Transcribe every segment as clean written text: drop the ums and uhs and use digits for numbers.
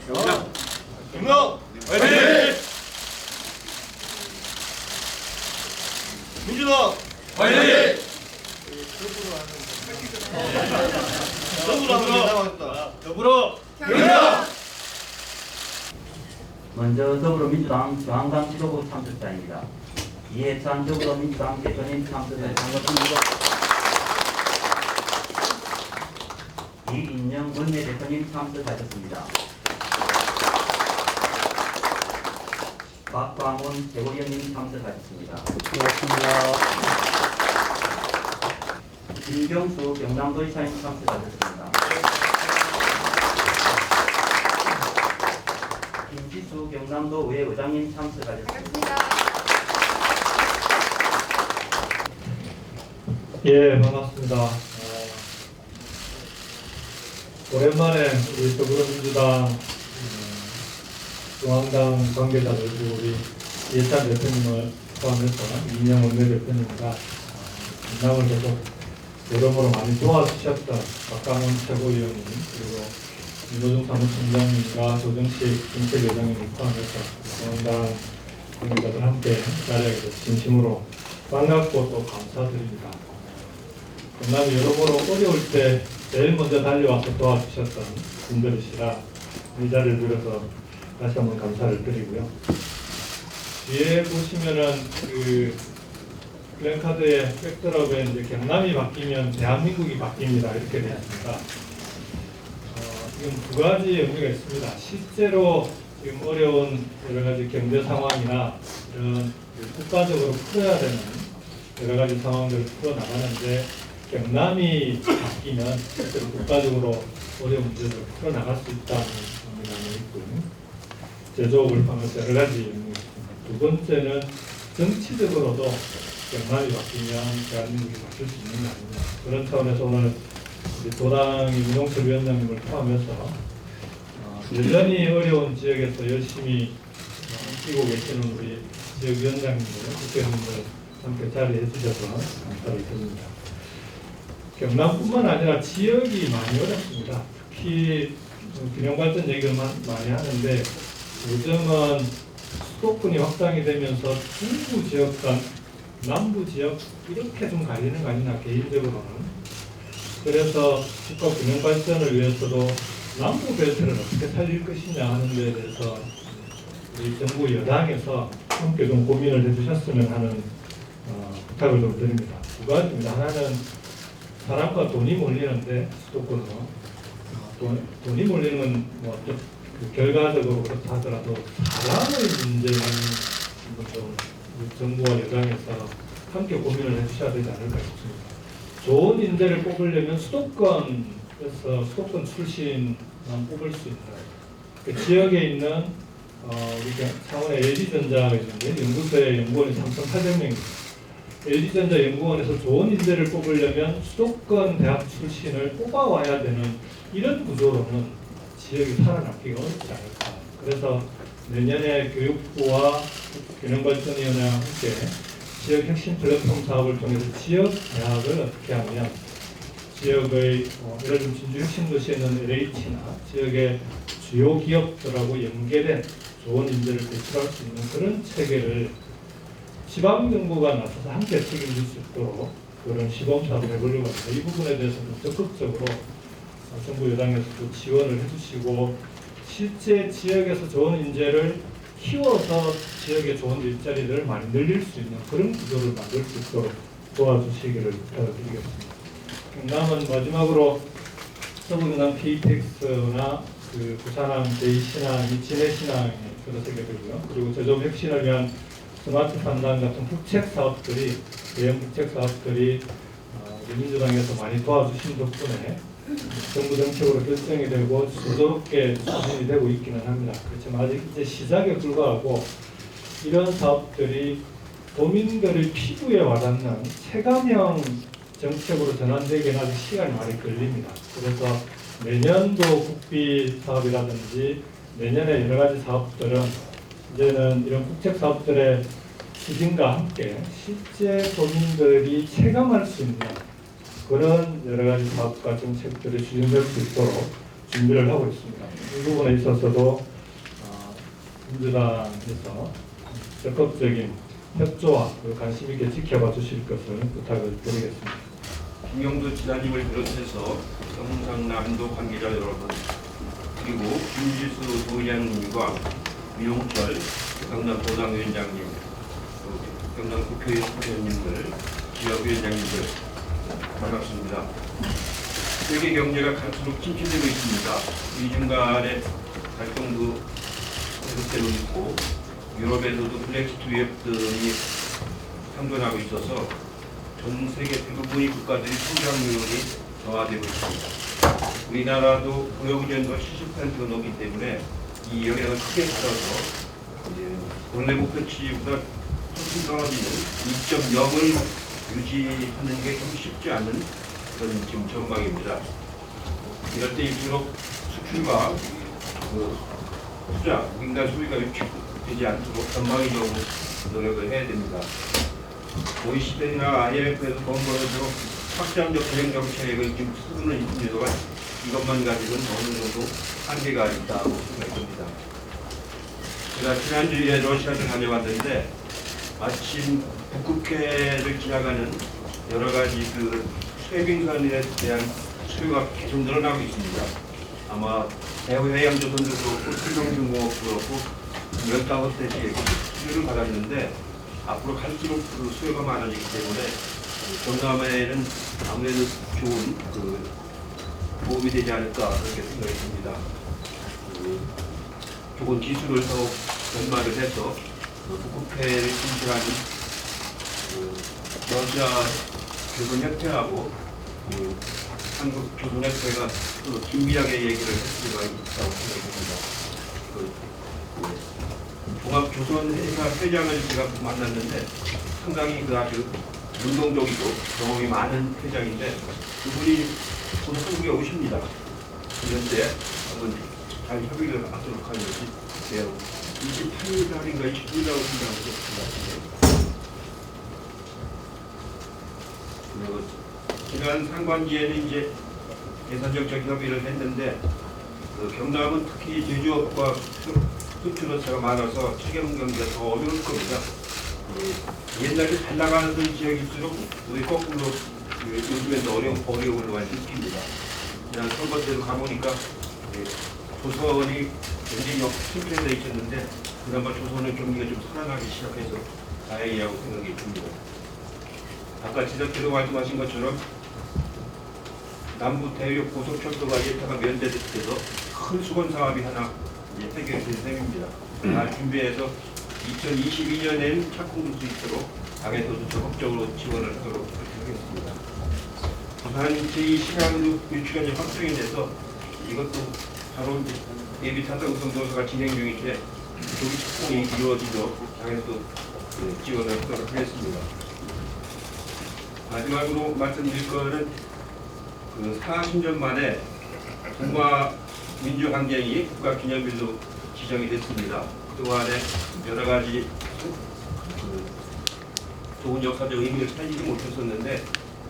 경남 화이팅! 민주당 화이팅! 더불어 경남. 먼저 더불어민주당 중앙당 지도부 참석자입니다. 이해찬 더불어민주당 대표님 참석을 반갑습니다. 이인영 원내대표님 참석하셨습니다. 박광훈 최고위원님 참석하셨습니다. 고맙습니다. 김경수 경남도지사님 참석하셨습니다. 김지수 경남도의회 의장님 참석하셨습니다. 예, 반갑습니다. 오랜만에 우리 더불어민주당 중앙당 관계자들 그리고 우리 이해찬 대표님을 포함해서 이인영 원내대표님과 민남을 계속 여러모로 많이 도와주셨던 박강원 최고위원님 그리고 민노중 사무총장님과 조정식 정책위원장님을 포함해서 중앙당 관계자들 함께 이 자리에 진심으로 반갑고 또 감사드립니다. 경남이 여러모로 어려울 때 제일 먼저 달려와서 도와주셨던 분들이시라 이 자리를 빌어서 다시 한번 감사를 드리고요. 뒤에 보시면은 그 플랜카드의 백드롭에 이제 경남이 바뀌면 대한민국이 바뀝니다. 이렇게 되어 있습니다. 지금 두 가지 의미가 있습니다. 실제로 지금 어려운 여러 가지 경제 상황이나 이런 국가적으로 풀어야 되는 여러 가지 상황들을 풀어 나가는데 경남이 바뀌면 실제로 국가적으로 어려운 문제들을 풀어 나갈 수 있다는 의미가 있고요. 제조업을 포함해서 여러 가지 의미가 있습니다. 두 번째는 정치적으로도 경남이 바뀌면 대한민국이 바뀔 수 있는 게 아니냐. 그런 차원에서 오늘 우리 도당의 민홍철 위원장님을 포함해서 여전히 어려운 지역에서 열심히 뛰고 계시는 우리 지역위원장님들, 국회의원님들 함께 자리해 주셔서 감사를 드립니다. 경남뿐만 아니라 지역이 많이 어렵습니다. 특히 균형발전 얘기를 많이 하는데 요즘은 수도권이 확장이 되면서 중부 지역과 남부 지역 이렇게 좀 갈리는 거 아니나 개인적으로는. 그래서 국가 균형 발전을 위해서도 남부 벨트를 어떻게 살릴 것이냐 하는 데에 대해서 우리 정부 여당에서 함께 좀 고민을 해주셨으면 하는 부탁을 좀 드립니다. 두 가지입니다. 하나는 사람과 돈이 몰리는데 수도권은 돈이 몰리는 건 뭐 그 결과적으로 그렇다 하더라도 사람의 문제는 좀 정부와 여당에서 함께 고민을 해주셔야 되지 않을까 싶습니다. 좋은 인재를 뽑으려면 수도권에서 수도권 출신만 뽑을 수 있는 그 지역에 있는 우리 창원의 LG전자가 있는데 연구소의 연구원이 3,800명입니다. LG전자 연구원에서 좋은 인재를 뽑으려면 수도권 대학 출신을 뽑아와야 되는 이런 구조로는 지역이 살아남기가 어렵지 않을까. 그래서 내년에 교육부와 균형발전위원회와 함께 지역 핵심 플랫폼 사업을 통해서 지역 대학을 어떻게 하면 지역의 예를 들면 진주 핵심 도시에 있는 LH나 지역의 주요 기업들하고 연계된 좋은 인재를 배출할 수 있는 그런 체계를 지방정부가 나서서 함께 책임질 수 있도록 그런 시범사업을 해보려고 합니다. 이 부분에 대해서는 적극적으로 정부 여당에서도 지원을 해주시고 실제 지역에서 좋은 인재를 키워서 지역의 좋은 일자리들을 많이 늘릴 수 있는 그런 구조를 만들 수 있도록 도와주시기를 부탁드리겠습니다. 경남은 마지막으로 서부경남 KTX나 그 부산항 제2신항, 진해신항에 들어서게 되고요. 그리고 제조업 혁신을 위한 스마트 산단 같은 국책 사업들이 대형 국책 사업들이 민주당에서 많이 도와주신 덕분에 정부 정책으로 결정이 되고 조조롭게 추진이 되고 있기는 합니다. 그렇지만 아직 이제 시작에 불과하고 이런 사업들이 도민들의 피부에 와닿는 체감형 정책으로 전환되기는 아직 시간이 많이 걸립니다. 그래서 내년도 국비 사업이라든지 내년에 여러 가지 사업들은 이제는 이런 국책 사업들의 추진과 함께 실제 도민들이 체감할 수 있는 그런 여러 가지 사업과 정책들이 추진될 수 있도록 준비를 하고 있습니다. 이 부분에 있어서도 민주당에서 적극적인 협조와 관심 있게 지켜봐 주실 것을 부탁을 드리겠습니다. 김영도 지사님을 비롯해서 경상남도 관계자 여러분, 그리고 김지수 도의장님과 미용철 경남도당위원장님, 경남 국회의원님들, 지역위원장님들 반갑습니다. 세계 경제가 갈수록 침체되고 있습니다. 미중 간의 갈등도 계속되고 있고 유럽에서도 브렉시트 위협 등이 상존하고 있어서 전 세계 대부분의 국가들이 성장률이 저하되고 있습니다. 우리나라도 고용 의존도가 70%가 넘기 때문에 이 영향을 크게 받아서 원래 목표치보다 조금 떨어지는 2.0을 유지하는 게 좀 쉽지 않은 그런 지금 전망입니다. 이럴 때일수록 수출과 투자, 민간 소비가 위축되지 않도록 전망적으로 노력을 해야 됩니다. OECD나 IMF에서 권고해서 확장적 재정 정책을 지금 쓰고는 있습니다만 이것만 가지고는 어느 정도 한계가 있다고 생각됩니다. 제가 지난주에 러시아를 다녀왔는데 마침 북극해를 지나가는 여러 가지 수해빙선에 대한 수요가 계속 늘어나고 있습니다. 아마 대우해양조선도 그렇고 삼성중공업도 그렇고 15대씩 수요를 받았는데 앞으로 갈수록 수요가 많아지기 때문에 동남아에는 아무래도 좋은 도움이 되지 않을까 그렇게 생각이 듭니다. 좋은 기술을 더욱 연마를 해서 북극해를 진출하는 러시아 조선협회하고 한국 조선협회가 긴밀하게 얘기를 했을 수가 있다고 생각합니다. 종합조선회사 회장을 제가 만났는데 상당히 아주 운동적이고 경험이 많은 회장인데 그분이 곧 한국에 오십니다. 그런데 한번 잘 협의를 하도록 하는 것이 28일 날인가 29일이라고 생각합니다. 지난 상반기에는 이제 예산정책 협의를 했는데 경남은 특히 제조업과 수출업체가 많아서 체결 경기가 더 어려울 겁니다. 옛날에 잘 나가는 지역일수록 우리 거꾸로 요즘엔 더 어려움을 많이 느낍니다. 지난 선거 때도 가보니까 조선이 굉장히 침체되어 있었는데 그나마 조선의 경기가 좀 살아나기 시작해서 다행이라고 생각이 듭니다. 아까 지적께서 말씀하신 것처럼 남부 대륙 고속철도가 예타가 면제돼서 큰 수건 사업이 하나 해결될 셈입니다. 잘 준비해서 2022년에는 착공될 수 있도록 당에서도 적극적으로 지원을 하도록 하겠습니다. 부산 제2신항으로 유치관이 확정이 돼서 이것도 바로 예비 타당성 조사가 진행 중인데 조기 착공이 이루어지도록 당에서도 지원을 하도록 하겠습니다. 마지막으로 말씀드릴 거는 40년 만에 동화 민주항쟁이 국가기념일로 지정이 됐습니다. 그동안에 여러 가지 좋은 역사적 의미를 살리지 못했었는데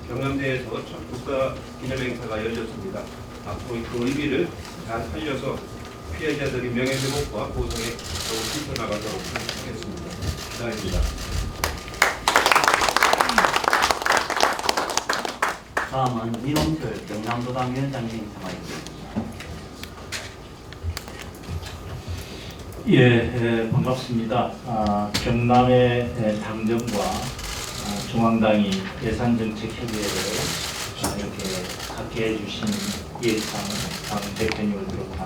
경남대에서 첫 국가기념행사가 열렸습니다. 앞으로 그 의미를 잘 살려서 피해자들의 명예회복과 보상에 더욱 실천나가도록 하겠습니다. 감사합니다. 다음은 민홍철 경남도당 위원장님 참여해주십니다. 반갑습니다. 경남의 당정과 중앙당이 예산정책협의회를 이렇게 갖게 해주신 이해창 당 대표님을 비롯한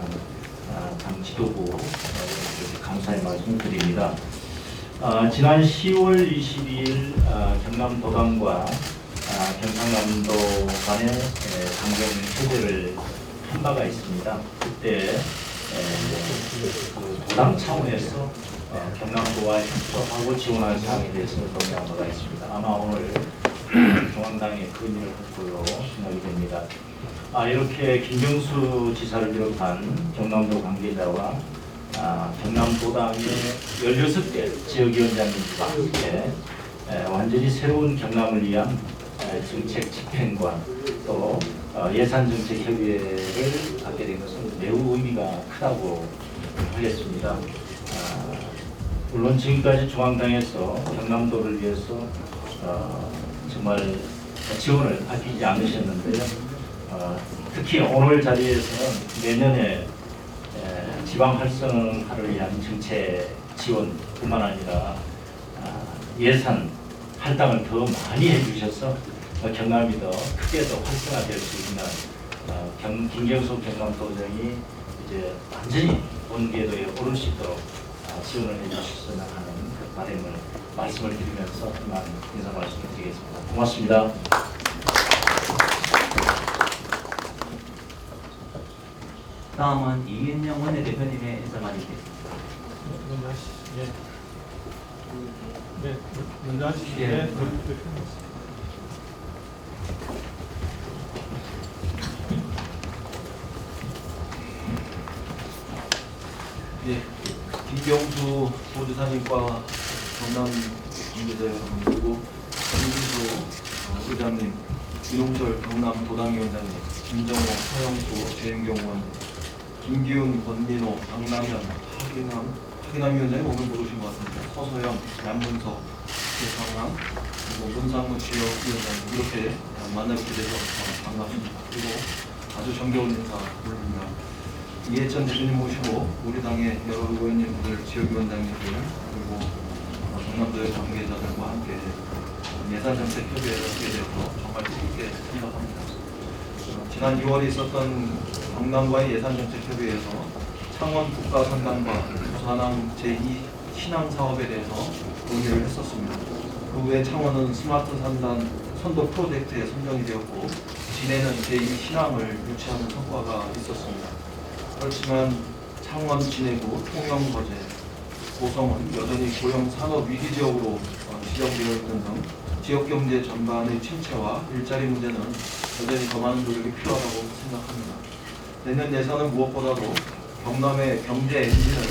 당 지도부 감사의 말씀드립니다. 지난 10월 22일 경남도당과 경상남도 간의 당정협의를 한 바가 있습니다. 그때 도당 차원에서 경남도와 협조하고 지원할 사항에 대해서 논의한 바가 있습니다. 아마 오늘 중앙당의 건의를 했고요 생각이 됩니다. 이렇게 김경수 지사를 비롯한 경남도 관계자와 경남도당의 16개 지역위원장님과 함께 완전히 새로운 경남을 위한 정책 집행관 또 예산정책협의회를 갖게 된 것은 매우 의미가 크다고 하겠습니다. 물론 지금까지 중앙당에서 경남도를 위해서 정말 지원을 아끼지 않으셨는데요. 특히 오늘 자리에서는 내년에 지방 활성화를 위한 정책 지원뿐만 아니라 예산 할당을 더 많이 해주셔서 경남이 더 크게 더 활성화될 수 있는 김경수 경남도정이 이제 완전히 본궤도에 오를 수 있도록 지원을 해주셨으면 하는 그 바람을 말씀을 드리면서 이만 인사 말씀을 드리겠습니다. 고맙습니다. 다음은 이은영 원내대표님의 인사만 있겠습니다. 먼저 하시죠. 예. 네, 먼저 하시죠. 예. 네. 예, 김경수 보지사님과 경남 관계자 여러분, 그리고 김진수 의장님, 윤홍철 경남 도당위원장님, 김정호, 서영수, 재행경원, 김기훈, 권민호, 강남현, 하기남 위원장님 오늘 모르신 것 같습니다. 서소영, 양문석, 최상남, 그리고 문상무 지역위원장님 이렇게 만나뵙게 돼서 반갑습니다. 그리고 아주 정겨운 인사 올립니다. 이해찬 대표님 모시고 우리 당의 여러 의원님들, 지역위원장님들, 그리고 경남도의 관계자들과 함께 예산정책협의회를 하게 되어서 정말 뜻깊게 생각합니다. 지난 2월에 있었던 경남과의 예산정책협의회에서 창원 국가산단과 부산항 제2신항사업에 대해서 논의를 했었습니다. 그 후에 창원은 스마트 산단 선도 프로젝트에 선정이 되었고 진해는 제2신항을 유치하는 성과가 있었습니다. 그렇지만 창원, 진해구, 통영, 거제, 고성은 여전히 고령 산업 위기 지역으로 지정되어 있는 등 지역 경제 전반의 침체와 일자리 문제는 여전히 더 많은 노력이 필요하다고 생각합니다. 내년 예산은 무엇보다도 경남의 경제 엔진을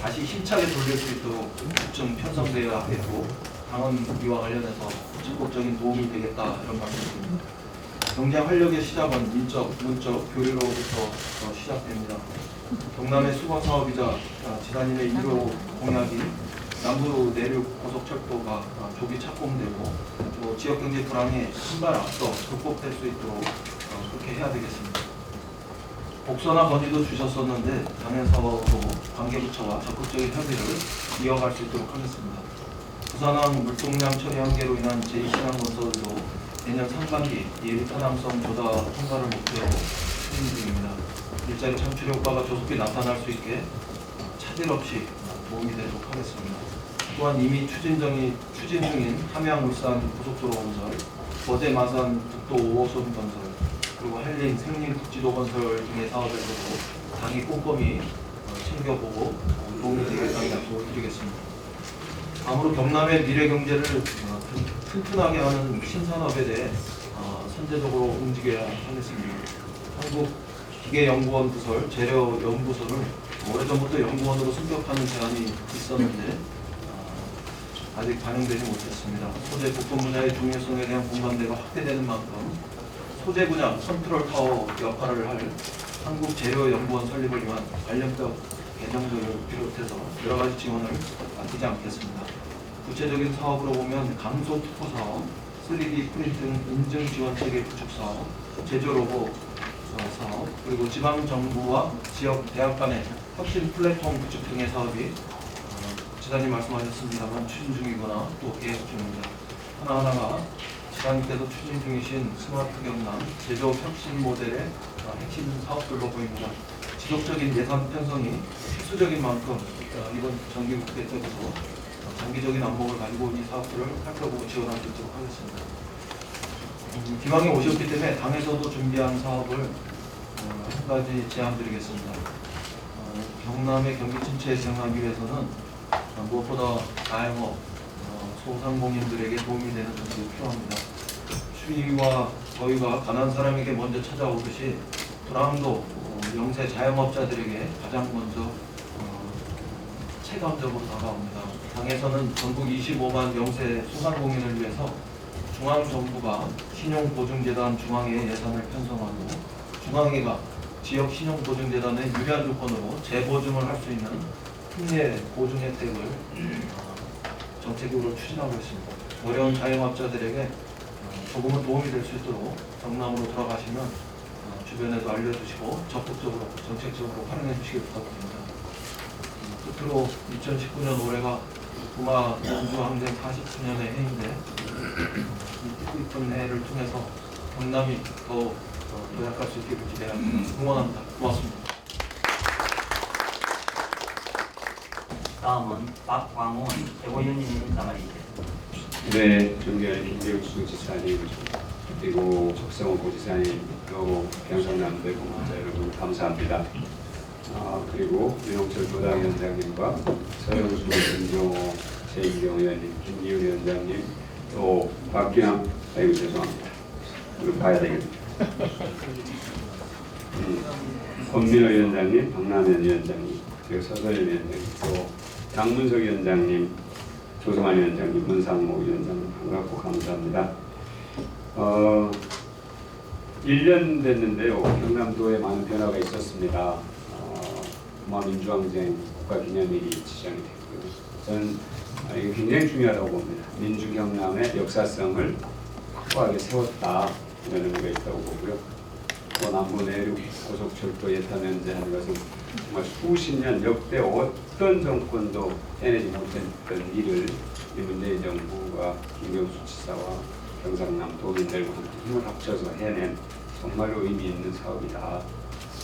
다시 힘차게 돌릴 수 있도록 좀 편성되어야 하겠고, 당은 이와 관련해서 적극적인 도움이 되겠다 이런 말씀드립니다. 경제 활력의 시작은 인적, 문적, 교류로부터 시작됩니다. 경남의 수거 사업이자 지사님의 1호 공약이 남부 내륙 고속철도가 조기 착공되고 또 지역 경제 불황에 한 발 앞서 극복될 수 있도록 그렇게 해야 되겠습니다. 복서나 건의도 주셨었는데 당에서도 관계부처와 적극적인 협의를 이어갈 수 있도록 하겠습니다. 부산항 물동량 처리 한계로 인한 제2신항 건설도 내년 상반기 예비 타당성 조사 통과를 목표로 추진 중입니다. 일자리 창출 효과가 조속히 나타날 수 있게 차질 없이 도움이 되도록 하겠습니다. 또한 이미 추진 중인 함양 울산 고속도로 건설, 거제 마산 국도 5호선 건설, 그리고 헬린 생림국지도 건설 등의 사업에서도 당이 꼼꼼히 챙겨보고 도움이 되겠다는 약속을 드리겠습니다. 다음으로 경남의 미래 경제를 튼튼하게 하는 신산업에 대해 선제적으로 움직여야 하겠습니다. 한국기계연구원 부설 재료연구소를 오래전부터 연구원으로 승격하는 제안이 있었는데 아직 반영되지 못했습니다. 소재 부품 분야의 중요성에 대한 공감대가 확대되는 만큼 소재 분야 컨트롤 타워 역할을 할 한국재료연구원 설립을 위한 관련적 개정들을 비롯해서 여러 가지 지원을 아끼지 않겠습니다. 구체적인 사업으로 보면 강소 특허 사업, 3D 프린팅 인증 지원 체계 구축 사업, 제조 로봇 사업, 그리고 지방 정부와 지역 대학 간의 혁신 플랫폼 구축 등의 사업이 지사님 말씀하셨습니다만 추진 중이거나 또 계획 중입니다. 하나하나가 지사님께서 추진 중이신 스마트 경남 제조업 혁신 모델의 핵심 사업들로 보입니다. 지속적인 예산 편성이 필수적인 만큼 이번 정기국회 때부터 장기적인 안목을 가지고 이 사업들을 살펴보고 지원할 수 있도록 하겠습니다. 기왕에 오셨기 때문에 당에서도 준비한 사업을 한 가지 제안드리겠습니다. 경남의 경기 침체에 대응하기 위해서는 무엇보다 자영업, 소상공인들에게 도움이 되는 정책이 필요합니다. 추위와 더위가 가난한 사람에게 먼저 찾아오듯이 불황도 영세 자영업자들에게 가장 먼저 체감적으로 다가옵니다. 당에서는 전국 25만 영세 소상공인을 위해서 중앙정부가 신용보증재단 중앙회 예산을 편성하고 중앙회가 지역신용보증재단의 유리한 조건으로 재보증을 할 수 있는 특례 보증 혜택을 정책으로 추진하고 있습니다. 어려운 자영업자들에게 조금은 도움이 될 수 있도록 경남으로 돌아가시면 주변에도 알려주시고 적극적으로 정책적으로 활용해 주시길 부탁드립니다. 끝으로 2019년 올해가 부마 민주항쟁 40주년의 해인데 이 뜻깊은 해를 통해서 경남이 더 도약할 수 있기를 기대합니다. 응원합니다. 고맙습니다. 다음은 박광훈 최고위원님의 인사말이겠습니다. 네, 존경하는 김대욱 지사님 그리고 적성호 고지사님 또 경상남도 공무원자 여러분 감사합니다. 그리고 윤홍철 도당위원장님과 서영수 김종호 제2경 의원님, 김기훈 위원장님 또 박규영 아이고 죄송합니다. 이거 봐야 되겠네요. 권민호 위원장님, 박남현 위원장님 그리고 서설일 위원장님 또 장문석 위원장님 조성환 위원장님, 문상모 위원장님 반갑고 감사합니다. 1년 됐는데요. 경남도에 많은 변화가 있었습니다. 부마민주항쟁 국가기념일이 지정이 됐고요. 저는 이게 굉장히 중요하다고 봅니다. 민주경남의 역사성을 확고하게 세웠다 이런 의미가 있다고 보고요. 또 남부 내륙 고속철도 예탄 연재하는 것은 정말 수십 년 역대 어떤 정권도 해내지 못했던 일을 이 문재인 정부가 김경수 지사와 경상남 도민들과 힘을 합쳐서 해낸 정말로 의미 있는 사업이다.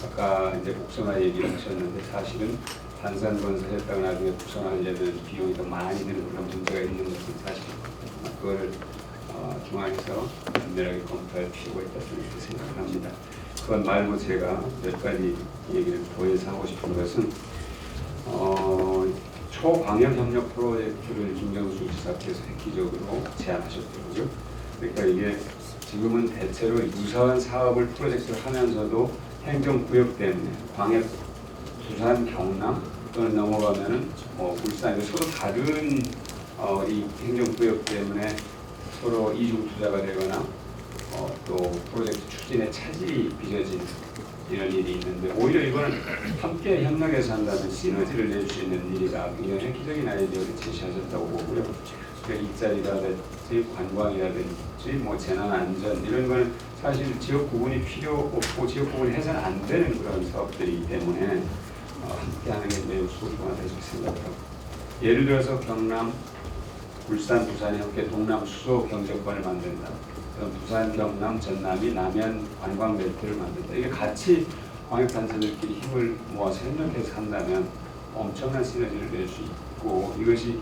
아까 이제 복선화 얘기를 하셨는데 사실은 단산 건설했다가 나중에 복선화하려면 비용이 더 많이 드는 그런 문제가 있는 것은 사실입니다. 그걸 중앙에서 면밀하게 검토할 필요가 있다고 생각합니다. 그건 말고 제가 몇 가지 얘기를 더해서 하고 싶은 것은 초광역협력 프로젝트를 김경수 지사께서 획기적으로 제안하셨더라고요. 그러니까 이게 지금은 대체로 유사한 사업을 프로젝트를 하면서도 행정구역 때문에 광역, 부산, 경남 또는 넘어가면은 울산 서로 다른 이 행정구역 때문에 서로 이중 투자가 되거나 또 프로젝트 추진에 차질이 빚어진 이런 일이 있는데 오히려 이거는 함께 협력해서 한다면 시너지를 낼 수 있는 일이다. 이런 획기적인 아이디어를 제시하셨다고 보고요. 일자리라든지 관광이라든지 뭐 재난안전 이런 거는 사실 지역 구분이 필요 없고 지역 구분이 해서는 안 되는 그런 사업들이기 때문에 함께 하는 게 매우 소중하다고 생각하고 예를 들어서 경남, 울산, 부산이 함께 동남 수소 경제권을 만든다. 부산, 경남, 전남이 남해안 관광벨트를 만든다. 이게 같이 광역단체들끼리 힘을 모아서 협력해서 한다면 엄청난 시너지를 낼 수 있고 이것이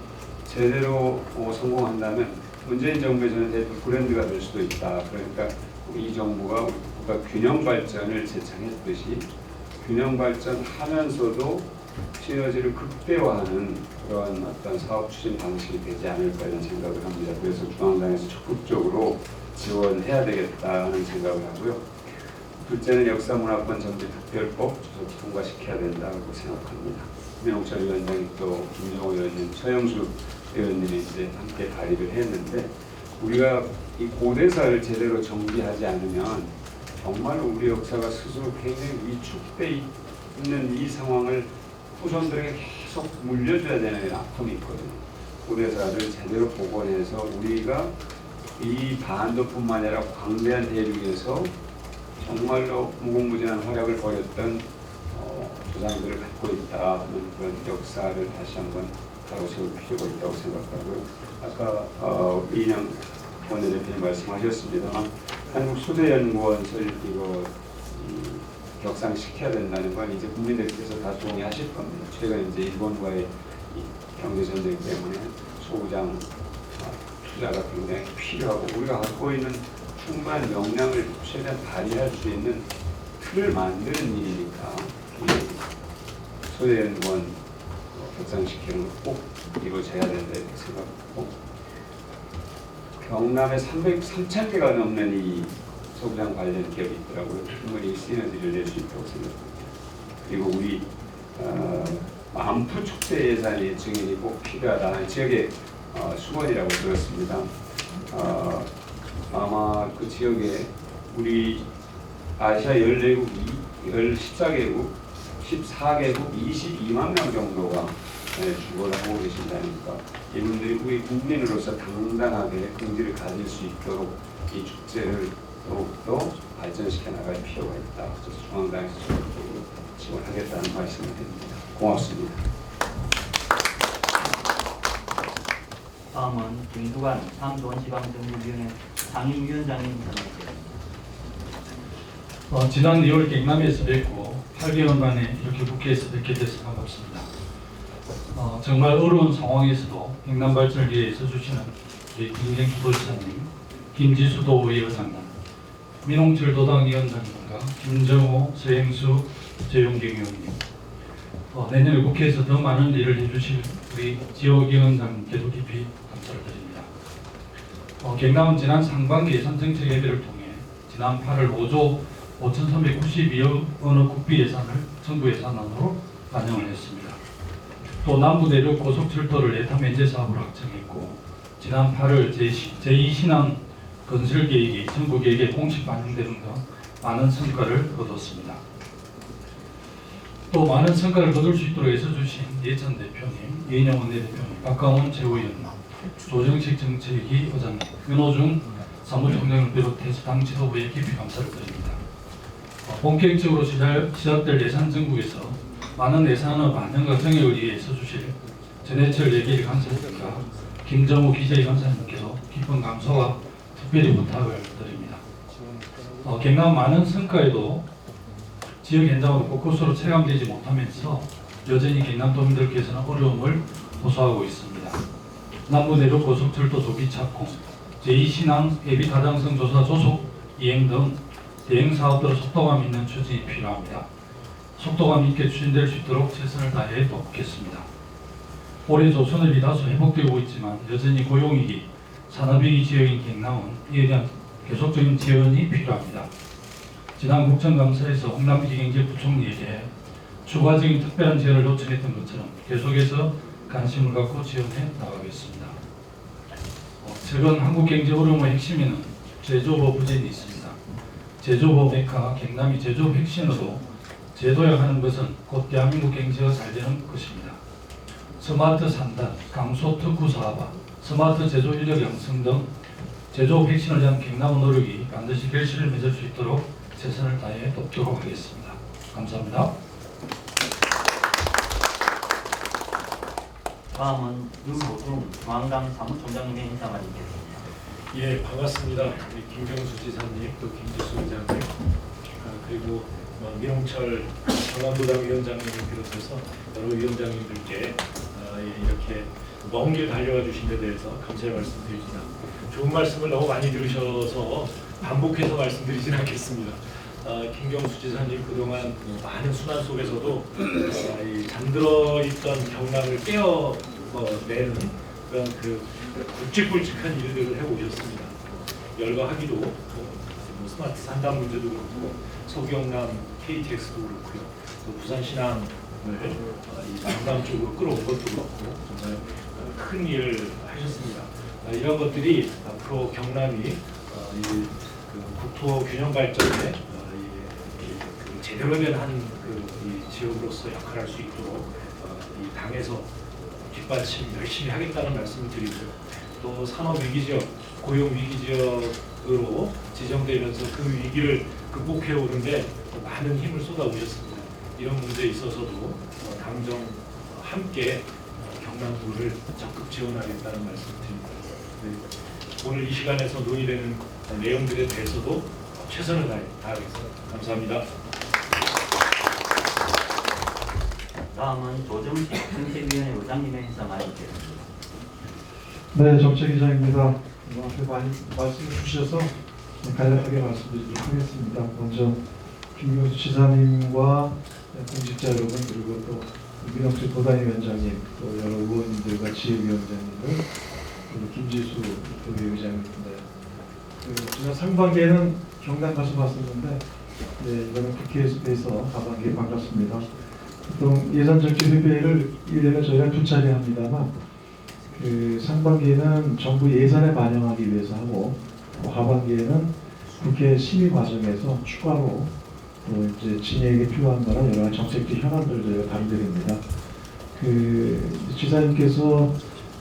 제대로 성공한다면 문재인 정부의 저는 대표 브랜드가 될 수도 있다. 그러니까 이 정부가 우리 국가 균형 발전을 제창했듯이 균형 발전하면서도 시너지를 극대화하는 그러한 어떤 사업 추진 방식이 되지 않을까 이런 생각을 합니다. 그래서 중앙당에서 적극적으로 지원해야 되겠다는 생각을 하고요. 둘째는 역사문화권 정비 특별법 조속 통과시켜야 된다고 생각합니다. 민홍철 위원장이 또 김정호 의원님, 서영수 의원님이 이제 함께 발의를 했는데 우리가 이 고대사를 제대로 정비하지 않으면 정말 우리 역사가 스스로 굉장히 위축돼 있는 이 상황을 후손들에게 계속 물려줘야 되는 아픔이 있거든요. 고대사를 제대로 복원해서 우리가 이 반도뿐만 아니라 광대한 대륙에서 정말로 무궁무진한 활약을 벌였던 조상들을 갖고 있다는 그런 역사를 다시 한번 바로세울 필요가 있다고 생각하고요. 아까 이인영 원내대표님 말씀하셨습니다만 한국 소재연구원을 이거 격상시켜야 된다는 건 이제 국민들께서 다 동의하실 겁니다. 최근 이제 일본과의 경제 전쟁 때문에 소부장 투자가 굉장히 필요하고 우리가 갖고 있는 충분한 역량을 최대한 발휘할 수 있는 틀을 만드는 일이니까 소재연구원 격상시키는 거 꼭 이루어져야 된다 이렇게 생각하고 경남에 3,000개가 넘는 이 소부장 관련 기업이 있더라고요. 충분히 시너지를 낼 수 있다고 생각합니다. 그리고 우리 안푸 촉대 예산이 증인이 꼭 필요하다. 지역의 수건이라고 들었습니다. 아마 그 지역에 우리 아시아 14국 14개국 22만 명 정도가 주거를 하고 계신다니까 이분들이 우리 국민으로서 당당하게 긍지를 가질 수 있도록 이 축제를 더욱더 발전시켜 나갈 필요가 있다. 그래서 중앙당에서 적극적으로 지원하겠다는 말씀을 드립니다. 고맙습니다. 다음은 김두관 삼도원지방정부위원회 상임위원장님 전화드립니다. 지난 2월 경남에서 뵙고 8개월 만에 이렇게 국회에서 뵙게 돼서 반갑습니다. 정말 어려운 상황에서도 경남 발전을 위해 애써주시는 우리 김경수 도지사님, 김지수 도의회장님, 민홍철 도당위원장님과 김정호, 서행수, 재용경 의원님, 내년에 국회에서 더 많은 일을 해주실 우리 지역위원장님께도 깊이 감사를 드립니다. 경남은 지난 상반기 예산정책 예배를 통해 지난 8월 5조 5,392억 원의 국비 예산을 정부 예산안으로 반영을 했습니다. 또 남부 내륙 고속철도를 예타 면제 사업으로 확정했고 지난 8월 제2신항 건설 계획이 정부 계획에 공식 반영되는 등 많은 성과를 거뒀습니다. 또 많은 성과를 거둘 수 있도록 애써주신 예찬 대표님, 이인영 원내대표님, 박강원 최고위원님, 조정식 정책위 의장님, 윤호중 사무총장을 비롯해서 당 지도부에 깊이 감사를 드립니다. 본격적으로 시작될 예산 정국에서 많은 예산의 반영과 정액을 위해 애써주실 전해철 예결위 간사님과 김정우 기재위 간사님께도 깊은 감사와 특별히 부탁을 드립니다. 경남 많은 성과에도 지역 현장으로 곳곳으로 체감되지 못하면서 여전히 경남도민들께서는 어려움을 호소하고 있습니다. 남부 내륙 고속철도 조기 착공, 제2신항 예비 타당성 조사 조속 이행 등 대행 사업들의 속도감 있는 추진이 필요합니다. 속도감 있게 추진될 수 있도록 최선을 다해 돕겠습니다. 올해 조선업이 다소 회복되고 있지만 여전히 고용위기, 산업위기 지역인 경남은 이에 대한 계속적인 지원이 필요합니다. 지난 국정감사에서 홍남기 경제부총리에게 추가적인 특별한 지원을 요청했던 것처럼 계속해서 관심을 갖고 지원해 나가겠습니다. 최근 한국 경제 어려움의 핵심에는 제조업 부진이 있습니다. 제조업 메카 경남이 제조업 핵심으로 재도약하는 것은 곧 대한민국 경제가 잘 되는 것입니다. 스마트 산단, 강소 특구 사업화, 스마트 제조 인력 양성 등 제조업 핵심을 위한 경남의 노력이 반드시 결실을 맺을 수 있도록 최선을 다해 돕도록 하겠습니다. 감사합니다. 다음은 윤호중 중앙당 사무총장님의 인사 말씀드리겠습니다. 예, 반갑습니다. 우리 김경수 지사님, 또 김지수 의장님, 그리고 민홍철 경남도당 위원장님을 비롯해서 여러 위원장님들께 이렇게 먼 길 달려와 주신 데 대해서 감사의 말씀드립니다. 좋은 말씀을 너무 많이 들으셔서 반복해서 말씀드리진 않겠습니다. 김경수 지사님 그동안 많은 순환 속에서도 이 잠들어 있던 경남을 깨어내는 그런 굵직굵직한 일들을 해오셨습니다. 열거하기도 스마트 산단 문제도 그렇고 서경남 KTX도 그렇고요. 또 부산 신항을 이 남남 쪽으로 끌어온 것도 그렇고 정말 큰 일을 하셨습니다. 이런 것들이 앞으로 경남이 국토 균형 발전에 제대로 된 이 지역으로서 역할을 할 수 있도록 이 당에서 뒷받침 열심히 하겠다는 말씀을 드리고요. 또 산업 위기 지역, 고용 위기 지역으로 지정되면서 그 위기를 극복해 오는데 많은 힘을 쏟아오셨습니다. 이런 문제에 있어서도 당정 함께 경남도를 적극 지원하겠다는 말씀을 드립니다. 네. 오늘 이 시간에서 논의되는 내용들에 대해서도 최선을 다하겠습니다. 감사합니다. 다음은 조정식 정책위원회 의장님의 인사 말씀드리겠습니다. 네, 정책위장입니다. 앞에 많이 말씀을 주셔서 간략하게 말씀드리도록 하겠습니다. 먼저 김경수 지사님과 공직자 여러분 그리고 또 민홍철 도당위원장님 또 여러 의원님들과 지역위원장님들 그리고 김지수 의장님입니다. 지난 상반기에는 경남 가서 봤었는데 이번에 국회에서 뵈서 하반기에 반갑습니다. 보통 예산정책회의를 1년에 저희가 2차례 합니다만 상반기에는 정부 예산에 반영하기 위해서 하고 하반기에는 국회 심의 과정에서 추가로 또 이제 진행에 필요한 거는 여러 가지 정책적 현안들을 저희가 다루드립니다. 지사님께서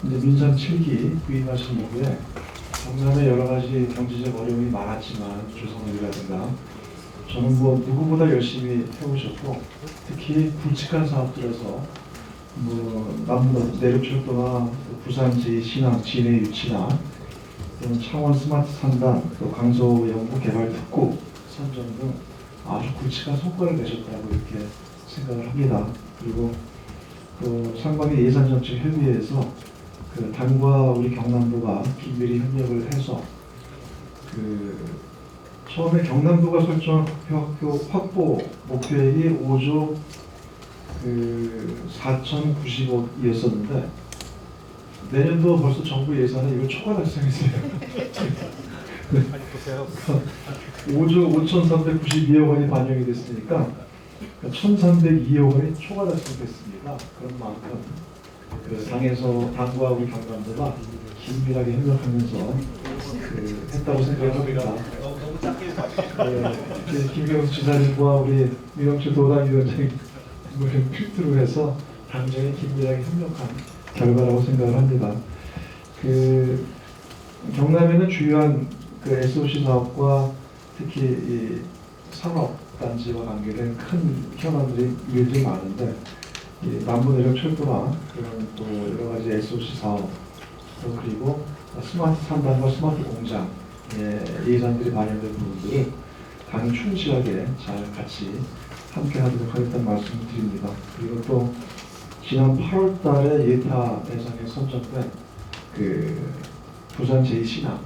이제 민선 7기 부임하신 이후에 경남에 여러 가지 경제적 어려움이 많았지만 조선업이라든가 저는 뭐 누구보다 열심히 해오셨고 특히 굵직한 사업들에서 뭐 남부 내륙철도나 부산 제2신항 진해 유치나 또는 창원 스마트 산단 또 강서 연구 개발 특구 선정 등 아주 굵직한 성과를 내셨다고 이렇게 생각을 합니다. 그리고 또 상반기 예산정책 협의회에서 그 당과 우리 경남도가 긴밀히 협력을 해서 처음에 경남도가 설정한 학교 확보 목표액이 5조 4,090억이었었는데 내년도 벌써 정부 예산에 이거 초과 달성했어요. 5조 5,392억 원이 반영이 됐으니까 1,302억 원이 초과 달성됐습니다. 그런 만큼 당과 우리 경남도가 긴밀하게 협력하면서 했다고 생각합니다. 김경수 지사님과 우리 민영철 도당위원장이 필두로 해서 당정에 긴밀하게 협력한 결과라고 생각을 합니다. 경남에는 주요한 SOC 사업과 특히 이 산업단지와 관계된 큰 현안들이 일들이 많은데 남부 내륙 철도나 그런 또 여러 가지 SOC 사업 또 그리고 스마트 산단과 스마트 공장 예산들이 반영된 부분들을 당이 충실하게 잘 같이 함께 하도록 하겠다는 말씀을 드립니다. 그리고 또 지난 8월 달에 예타 예산에 선정된 부산 제2신항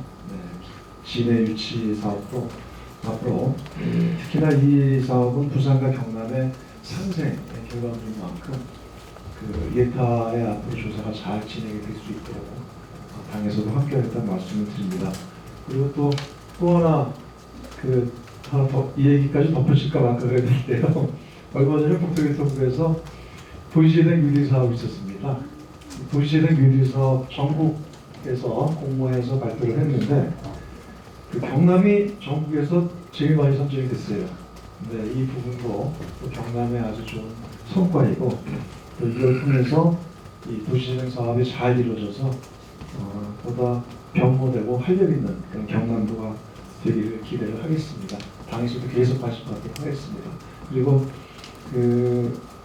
진해 유치 사업도 앞으로 특히나 이 사업은 부산과 경남의 상생의 결과물인 만큼 예타의 앞으로 조사가 잘 진행이 될 수 있도록 당에서도 함께하겠다는 말씀을 드립니다. 그리고 또 하나 이 얘기까지 덮어질까 말까 그랬는데요. 얼마 전에 국토교통부에서 도시재생 뉴딜 사업이 있었습니다. 도시재생 뉴딜 사업 전국에서 공모해서 발표를 했는데 경남이 전국에서 제일 많이 선정이 됐어요. 근데 이 부분도 또 경남의 아주 좋은 성과이고 또 이걸 통해서 이 도시재생 사업이 잘 이루어져서 보다 변모되고 활력 있는 그런 경남도가 되기를 기대를 하겠습니다. 당에서도 계속 관심받도록 하겠습니다. 그리고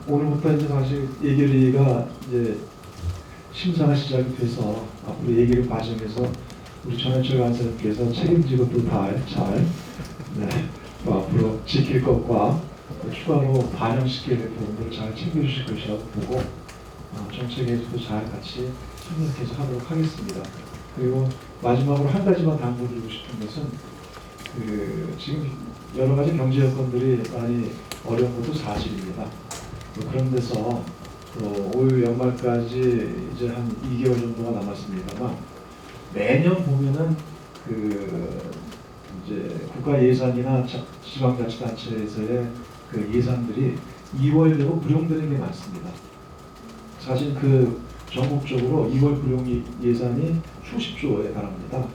오늘부터 이제 사실 예결위가 이제 심사가 시작이 돼서 앞으로 예결위 과정에서 우리 전해철 간사님께서 책임지고 또 또 앞으로 지킬 것과 또 추가로 반영시켜야 될 부분들을 잘 챙겨주실 것이라고 보고 정책에서도 잘 같이 협력해서 하도록 하겠습니다. 그리고 마지막으로 한 가지만 당부드리고 싶은 것은 지금 여러 가지 경제 여건들이 많이 어려운 것도 사실입니다. 그런 데서 올 연말까지 이제 한 2개월 정도가 남았습니다만 매년 보면은 이제 국가 예산이나 지방자치단체에서의 예산들이 2월 되고 불용되는 게 많습니다. 사실 전국적으로 2월 불용 예산이 수십조에 달합니다.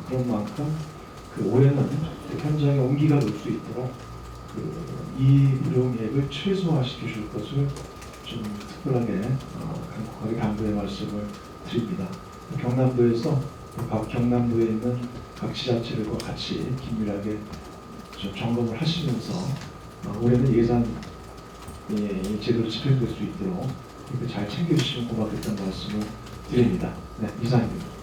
그런 만큼 올해는 현장에 온기가 돌 수 있도록 이 불용액을 최소화시켜 줄 것을 좀 특별하게 간곡하게 당부의 말씀을 드립니다. 경남도에서 각 경남도에 있는 각 지자체들과 같이 긴밀하게 좀 점검을 하시면서 올해는 예산이 제대로 집행될 수 있도록 이렇게 잘 챙겨주시면 고맙겠다는 말씀을 드립니다. 네, 이상입니다.